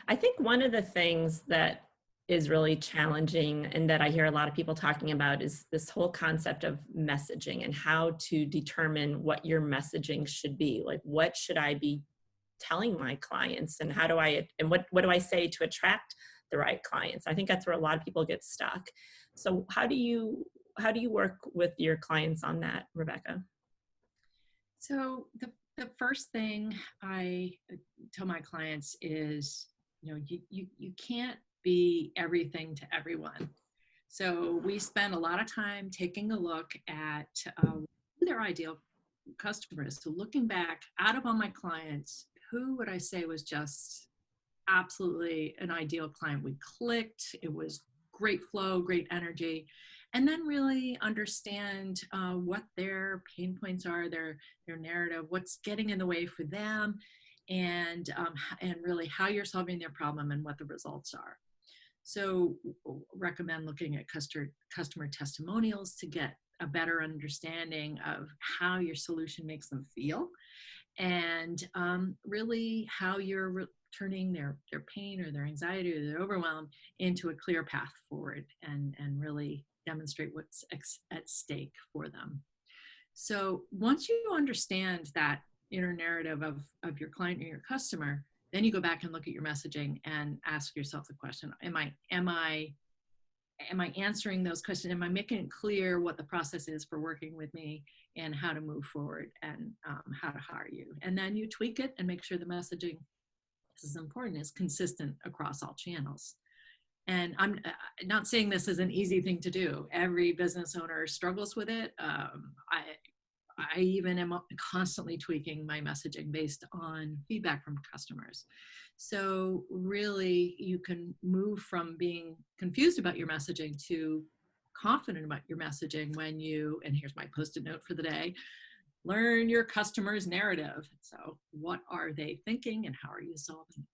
I think one of the things that is really challenging and that I hear a lot of people talking about is this whole concept of messaging and how to determine what your messaging should be. Like, what should I be telling my clients, and how do I, and what do I say to attract the right clients? I think that's where a lot of people get stuck. So how do you work with your clients on that, Rebecca? So the first thing I tell my clients is, you can't be everything to everyone. So we spend a lot of time taking a look at who their ideal customer is. So looking back out of all my clients, who would I say was just absolutely an ideal client? We clicked, it was great flow, great energy, and then really understand what their pain points are, their narrative, what's getting in the way for them, and really how you're solving their problem and what the results are. So recommend looking at customer testimonials to get a better understanding of how your solution makes them feel, and really how you're turning their pain or their anxiety or their overwhelm into a clear path forward, and really demonstrate what's at stake for them. So once you understand that inner narrative of your client or your customer, then you go back and look at your messaging and ask yourself the question, am I answering those questions? Am I making it clear what the process is for working with me and how to move forward, and how to hire you? And then you tweak it and make sure the messaging, this is important, is consistent across all channels. And I'm not saying this is an easy thing to do. Every business owner struggles with it. I even am constantly tweaking my messaging based on feedback from customers. So really, you can move from being confused about your messaging to confident about your messaging when you, and here's my post-it note for the day, learn your customer's narrative. So what are they thinking and how are you solving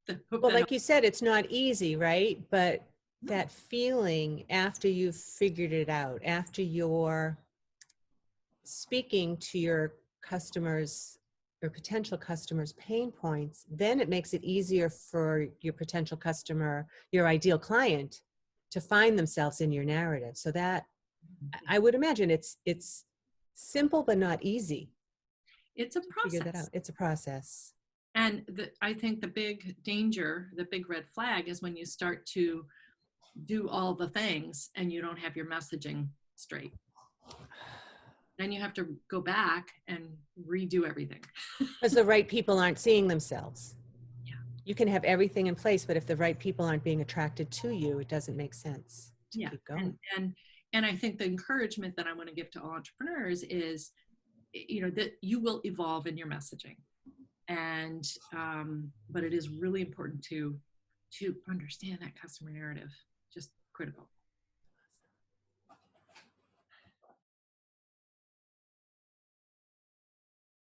it? Well, like you said, it's not easy, right? But that feeling after you've figured it out, after you're speaking to your customers or potential customers' pain points, then it makes it easier for your potential customer, your ideal client, to find themselves in your narrative. So that, I would imagine it's simple but not easy. It's a process. Figure that out. It's a process. And I think the big danger, the big red flag, is when you start to do all the things and you don't have your messaging straight. Then you have to go back and redo everything. Because the right people aren't seeing themselves. Yeah. You can have everything in place, but if the right people aren't being attracted to you, it doesn't make sense to keep going. And I think the encouragement that I want to give to all entrepreneurs is, that you will evolve in your messaging. And but it is really important to understand that customer narrative, just critical.